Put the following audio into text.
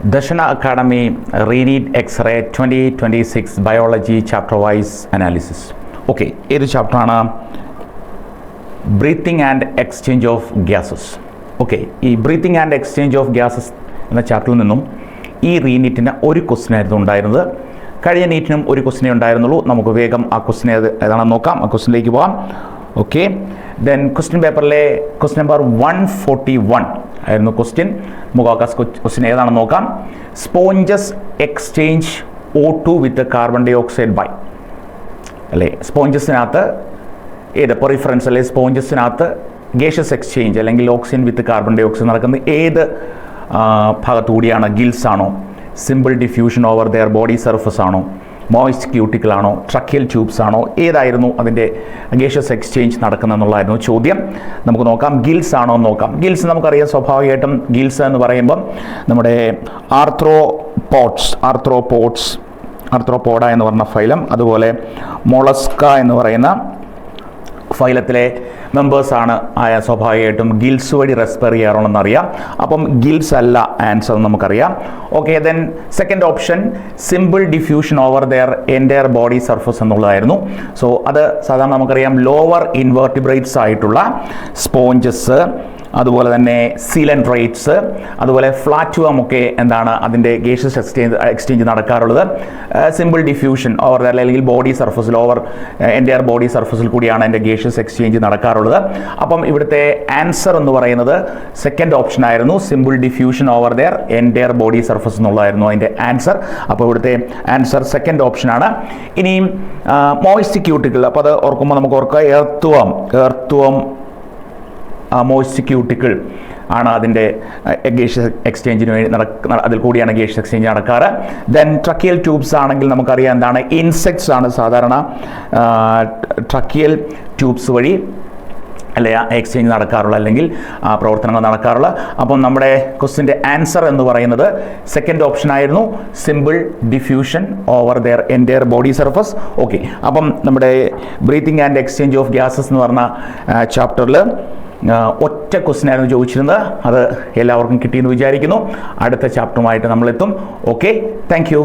Darshana Academy Reneed X-Ray 2026 Biology Chapter Wise Analysis. Okay, ഏത് ചാപ്റ്ററാണ്? Breathing and exchange of gases. Okay, ഈ breathing and exchange of gases എന്ന ചാപ്റ്ററിൽ നിന്നും ഈ റീനീറ്റിന് ഒരു ക്വസ്റ്റ്യൻ ആയിരുന്നു ഉണ്ടായിരുന്നത്. കഴിഞ്ഞ നീറ്റിനും ഒരു ക്വസ്റ്റ്യനേ ഉണ്ടായിരുന്നുള്ളൂ. നമുക്ക് വേഗം ആ ക്വസ്റ്റ്യൻ ഏതാണെന്ന് നോക്കാം. ആ ക്വസ്റ്റ്യനിലേക്ക് പോകാം. ഓക്കെ, ദെൻ ക്വസ്റ്റ്യൻ പേപ്പറിലെ ക്വസ്റ്റ്യൻ നമ്പർ 141 ആയിരുന്നു ക്വസ്റ്റ്യൻ. നമുക്ക് ക്വസ്റ്റ്യൻ ഏതാണെന്ന് നോക്കാം. Sponges exchange O2 with carbon dioxide by, അല്ലേ? സ്പോഞ്ചസിനകത്ത് ഏത് പെറിഫറൻസ് അല്ലെങ്കിൽ സ്പോഞ്ചസിനകത്ത് ഗേഷ്യസ് എക്സ്ചേഞ്ച് അല്ലെങ്കിൽ oxygen with carbon dioxide നടക്കുന്നത് ഏത് ഭാഗത്തുകൂടിയാണ്? ഗിൽസ് ആണോ? Simple diffusion over their body surface ആണോ? മോയിസ്റ്റ് ക്യൂട്ടിക്കിൾ ആണോ? ട്രക്കിയൽ ട്യൂബ്സ് ആണോ? ഏതായിരുന്നു അതിൻ്റെ ഗേഷ്യസ് എക്സ്ചേഞ്ച് നടക്കുന്നതെന്നുള്ളതായിരുന്നു ചോദ്യം. നമുക്ക് നോക്കാം, ഗിൽസ് ആണോ എന്ന് നോക്കാം. ഗിൽസ് നമുക്കറിയാം, സ്വാഭാവികമായിട്ടും ഗിൽസ് എന്ന് പറയുമ്പം നമ്മുടെ ആർത്രോപോഡ എന്ന് പറഞ്ഞ ഫൈലം, അതുപോലെ മൊളസ്ക എന്ന് പറയുന്ന ഫൈലത്തിലെ മെമ്പേഴ്സാണ് ആയ സ്വാഭാവികമായിട്ടും ഗിൽസ് വഴി റെസ്പയർ ചെയ്യാറുള്ളതെന്ന് അറിയാം. അപ്പം ഗിൽസ് അല്ല ആൻസർ നമുക്കറിയാം. Okay, then second option simple diffusion over their entire body surface എന്നുള്ളതായിരുന്നു. സോ അത് സാധാരണ നമുക്കറിയാം ലോവർ ഇൻവെർട്ടിബ്രേറ്റ്സ് ആയിട്ടുള്ള സ്പോഞ്ചസ്, അതുപോലെ തന്നെ സീലൻഡ്രേറ്റ്സ്, അതുപോലെ ഫ്ലാറ്റുവം ഒക്കെ എന്താണ് അതിൻ്റെ ഗേഷ്യസ് എക്സ്ചേഞ്ച് നടക്കാറുള്ളത് സിമ്പിൾ ഡിഫ്യൂഷൻ ഓവർ അല്ലെങ്കിൽ ബോഡി സർഫസിൽ എൻറ്റയർ ബോഡി സർഫസിൽ കൂടിയാണ് അതിൻ്റെ ഗേഷ്യസ് എക്സ്ചേഞ്ച് നടക്കാറുള്ളത്. അപ്പം ഇവിടുത്തെ ആൻസർ എന്ന് പറയുന്നത് സെക്കൻഡ് ഓപ്ഷൻ ആയിരുന്നു, simple diffusion over their entire body surface എന്നുള്ളതായിരുന്നു അതിൻ്റെ ആൻസർ. അപ്പോൾ ഇവിടുത്തെ ആൻസർ സെക്കൻഡ് ഓപ്ഷനാണ്. ഇനിയും മോയിസ്റ്റ് ക്യൂട്ടിക്കിൾ, അപ്പോൾ അത് ഓർക്കുമ്പോൾ നമുക്ക് ഓർക്കുക, എർത്തുവം മോയിസ്റ്റ് ക്യൂട്ടിക്കിൾ ആണ് അതിൻ്റെ ഗേഷ്യസ് എക്സ്ചേഞ്ചിന് വേണ്ടി അതിൽ കൂടിയാണ് ഗേഷ്യസ് എക്സ്ചേഞ്ച് നടക്കാറ്. ദെൻ ട്രക്കിയൽ ട്യൂബ്സ് ആണെങ്കിൽ നമുക്കറിയാം എന്താണ്, ഇൻസെക്ട്സ് ആണ് സാധാരണ ട്രക്കിയൽ ട്യൂബ്സ് വഴി അല്ലെ എക്സ്ചേഞ്ച് നടക്കാറുള്ള അല്ലെങ്കിൽ പ്രവർത്തനങ്ങൾ നടക്കാറുള്ള. അപ്പം നമ്മുടെ ക്വസ്റ്റിൻ്റെ ആൻസർ എന്ന് പറയുന്നത് സെക്കൻഡ് ഓപ്ഷൻ ആയിരുന്നു, simple diffusion over their entire body surface. Okay, അപ്പം നമ്മുടെ breathing and exchange of gases എന്ന് പറഞ്ഞ ചാപ്റ്ററിൽ ഒറ്റ ക്വസ്റ്റ്യൻ ആയിരുന്നു ചോദിച്ചിരുന്നത്. അത് എല്ലാവർക്കും കിട്ടിയെന്ന് വിചാരിക്കുന്നു. അടുത്ത ചാപ്റ്ററുമായിട്ട് നമ്മളെത്തും. Okay, thank U.